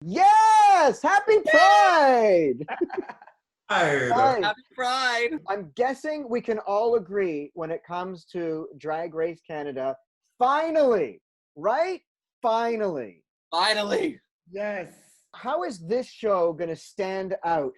Yes! Happy Pride! Guys, Happy Pride! I'm guessing we can all agree when it comes to Drag Race Canada, finally, right? Finally. Finally! Yes. How is this show going to stand out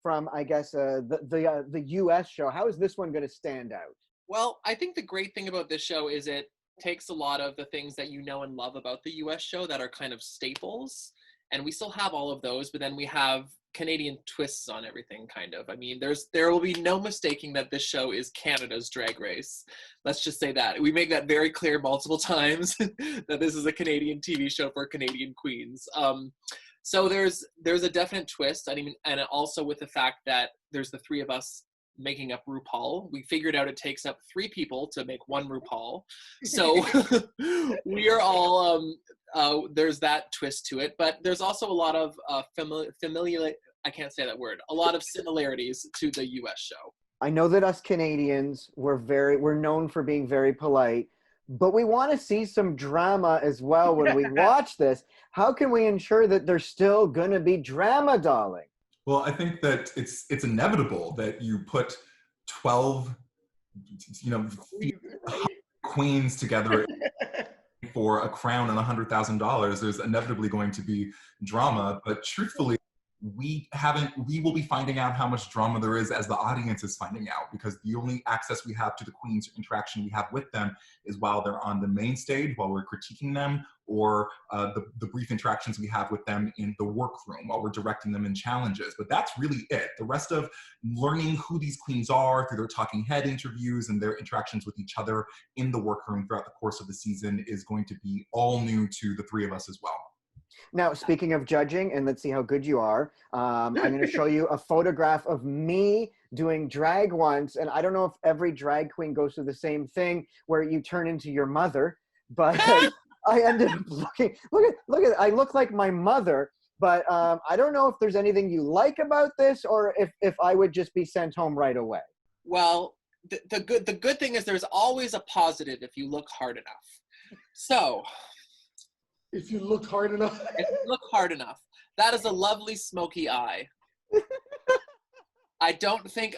from, I guess, the U.S. show? How is this one going to stand out? Well, I think the great thing about this show is it takes a lot of the things that you know and love about the US show that are kind of staples, and we still have all of those, but then we have Canadian twists on everything, kind of. I mean, there will be no mistaking that this show is Canada's Drag Race. Let's just say that. We make that very clear multiple times that this is a Canadian TV show for Canadian queens. So there's a definite twist. I mean, and also with the fact that there's the three of us making up RuPaul. We figured out it takes up 3 people to make one RuPaul. So we are all, there's that twist to it, but there's also a lot of familiar, I can't say that word, a lot of similarities to the US show. I know that us Canadians, we're known for being very polite, but we want to see some drama as well when we watch this. How can we ensure that there's still going to be drama, darling? Well, I think that it's inevitable that you put 12, queens together for a crown and $100,000. There's inevitably going to be drama, but truthfully, we will be finding out how much drama there is as the audience is finding out, because the only access we have to the queens, interaction we have with them, is while they're on the main stage, while we're critiquing them, or the brief interactions we have with them in the workroom while we're directing them in challenges. But that's really it. The rest of learning who these queens are through their talking head interviews and their interactions with each other in the workroom throughout the course of the season is going to be all new to the 3 of us as well. Now, speaking of judging, and let's see how good you are, I'm going to show you a photograph of me doing drag once. And I don't know if every drag queen goes through the same thing where you turn into your mother, but I ended up look at I look like my mother, but I don't know if there's anything you like about this or if I would just be sent home right away. Well, the good thing is there's always a positive if you look hard enough. So... If you look hard enough. If you look hard enough. That is a lovely smoky eye. I don't think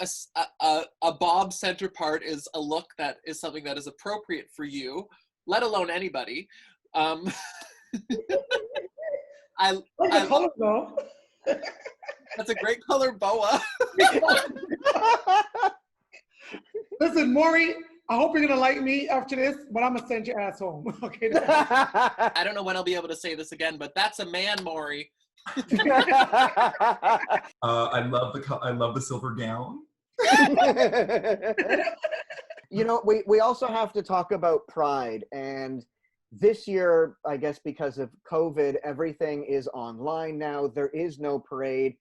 a bob center part is a look that is something that is appropriate for you, let alone anybody. I color though. That's a great color boa. Listen, Maurie, I hope you're gonna like me after this, but I'm gonna send your ass home. Okay. I don't know when I'll be able to say this again, but that's a man, Maurie. I love the silver gown. You know, we also have to talk about Pride, and this year, I guess because of COVID, everything is online now. There is no parade,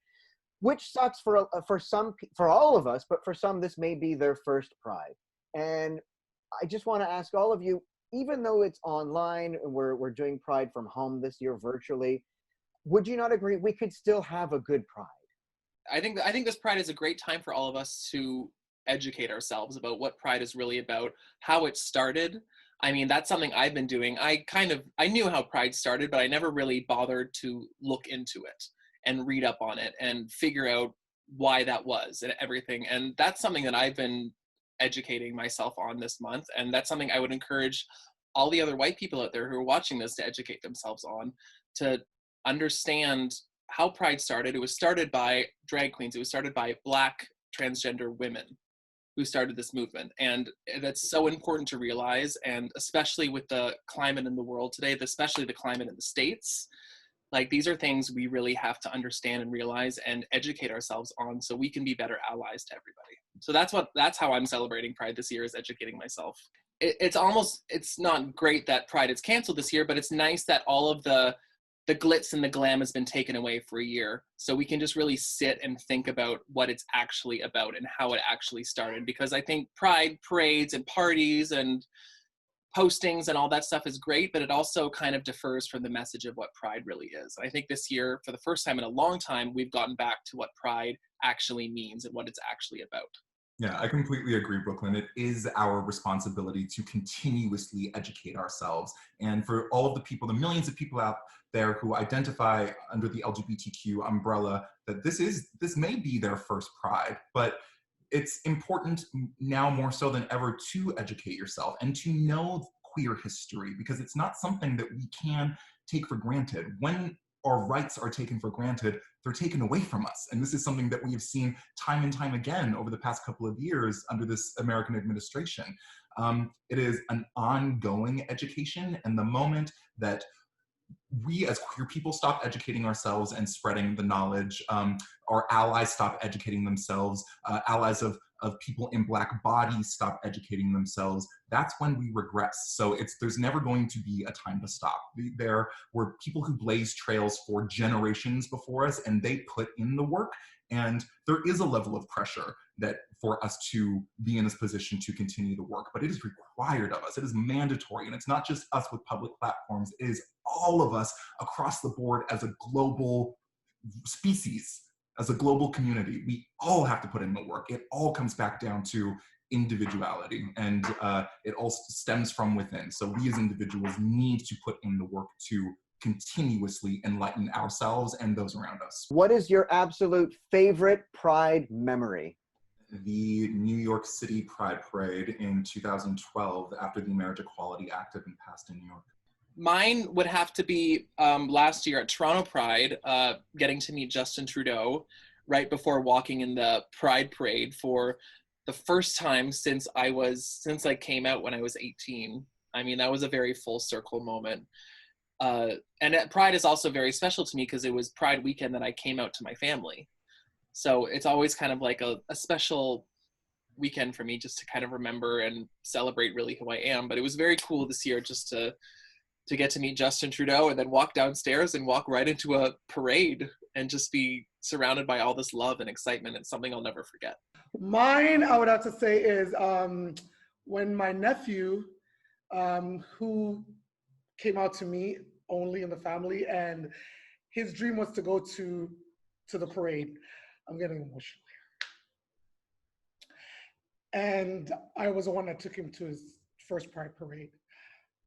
which sucks for all of us, but for some, this may be their first Pride. And I just want to ask all of you, even though it's online and we're doing Pride from home this year virtually, would you not agree we could still have a good Pride? I think this Pride is a great time for all of us to educate ourselves about what Pride is really about, how it started. I mean, that's something I've been doing. I knew how Pride started, but I never really bothered to look into it and read up on it and figure out why that was and everything. And that's something that I've been educating myself on this month, and that's something I would encourage all the other white people out there who are watching this to educate themselves on, to understand how Pride started. It was started by drag queens. It was started by Black transgender women who started this movement, and that's so important to realize, and especially with the climate in the world today, especially the climate in the States. Like, these are things we really have to understand and realize and educate ourselves on so we can be better allies to everybody. So that's how I'm celebrating Pride this year, is educating myself. It's not great that Pride is canceled this year, but it's nice that all of the glitz and the glam has been taken away for a year. So we can just really sit and think about what it's actually about and how it actually started. Because I think Pride parades and parties and postings and all that stuff is great, but it also kind of differs from the message of what Pride really is. I think this year, for the first time in a long time, we've gotten back to what Pride actually means and what it's actually about. Yeah, I completely agree, Brooke Lynn. It is our responsibility to continuously educate ourselves. And for all of the people, the millions of people out there who identify under the LGBTQ umbrella, that this may be their first Pride, but it's important now more so than ever to educate yourself and to know queer history, because it's not something that we can take for granted. When our rights are taken for granted, they're taken away from us. And this is something that we have seen time and time again over the past couple of years under this American administration. It is an ongoing education, and the moment that we as queer people stop educating ourselves and spreading the knowledge, our allies stop educating themselves, allies of people in Black bodies stop educating themselves, that's when we regress. So there's never going to be a time to stop. There were people who blazed trails for generations before us, and they put in the work. And there is a level of pressure that for us to be in this position to continue the work, but it is required of us. It is mandatory. And it's not just us with public platforms, it is all of us across the board as a global species, as a global community. We all have to put in the work. It all comes back down to individuality, and it all stems from within. So we as individuals need to put in the work to continuously enlighten ourselves and those around us. What is your absolute favorite Pride memory? The New York City Pride Parade in 2012, after the Marriage Equality Act had been passed in New York. Mine would have to be last year at Toronto Pride, getting to meet Justin Trudeau right before walking in the Pride Parade for the first time since I came out when I was 18. I mean, that was a very full circle moment. And Pride is also very special to me because it was Pride weekend that I came out to my family. So it's always kind of like a special weekend for me, just to kind of remember and celebrate really who I am. But it was very cool this year just to get to meet Justin Trudeau and then walk downstairs and walk right into a parade and just be surrounded by all this love and excitement. It's something I'll never forget. Mine, I would have to say, is when my nephew, who came out to me only in the family, and his dream was to go to the parade. I'm getting emotional here. And I was the one that took him to his first Pride parade.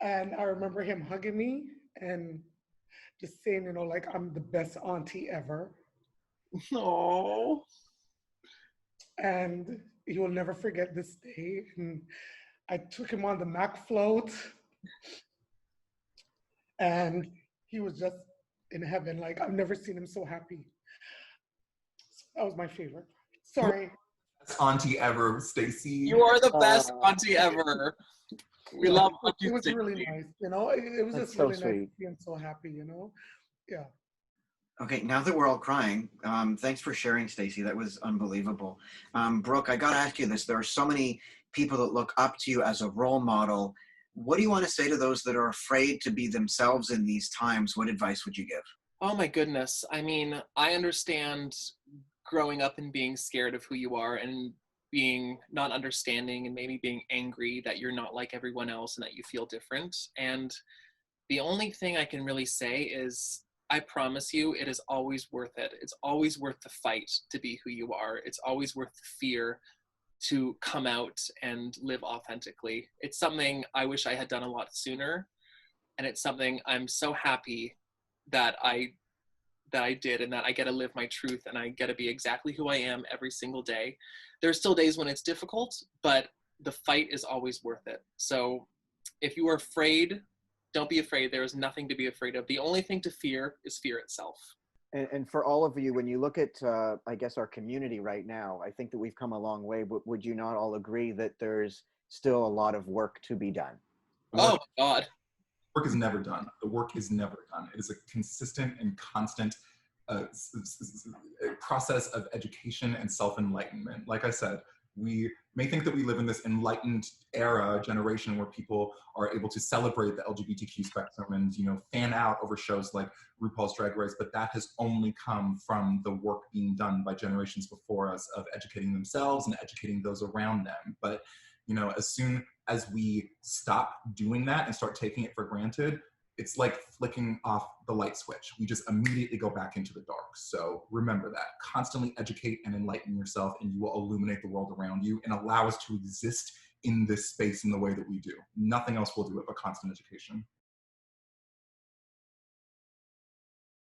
And I remember him hugging me and just saying, you know, like, I'm the best auntie ever. Oh. And he will never forget this day. And I took him on the Mac float, and he was just in heaven. Like, I've never seen him so happy. That was my favorite. Sorry. Best auntie ever, Stacey. You are the best auntie ever. We love it. It was really nice, you know. It was That's just so really sweet. nice being so happy, you know. Yeah. Okay, now that we're all crying, thanks for sharing, Stacey. That was unbelievable. Brooke, I gotta ask you this. There are so many people that look up to you as a role model. What do you want to say to those that are afraid to be themselves in these times? What advice would you give? Oh my goodness. I mean, I understand growing up and being scared of who you are and being not understanding and maybe being angry that you're not like everyone else and that you feel different. And the only thing I can really say is, I promise you, it is always worth it. It's always worth the fight to be who you are. It's always worth the fear to come out and live authentically. It's something I wish I had done a lot sooner. And it's something I'm so happy that I did, and that I get to live my truth and I get to be exactly who I am every single day. There's still days when it's difficult, but the fight is always worth it. So if you are afraid, don't be afraid. There is nothing to be afraid of. The only thing to fear is fear itself. And for all of you, when you look at, I guess, our community right now, I think that we've come a long way. But would you not all agree that there's still a lot of work to be done? Oh, my God. Work is never done. The work is never done. It is a consistent and constant process of education and self-enlightenment. Like I said, we may think that we live in this enlightened era, generation, where people are able to celebrate the LGBTQ spectrum and, you know, fan out over shows like RuPaul's Drag Race, but that has only come from the work being done by generations before us of educating themselves and educating those around them. But, you know, as soon as we stop doing that and start taking it for granted, it's like flicking off the light switch. We just immediately go back into the dark. So remember that. Constantly educate and enlighten yourself, and you will illuminate the world around you and allow us to exist in this space in the way that we do. Nothing else will do it but constant education.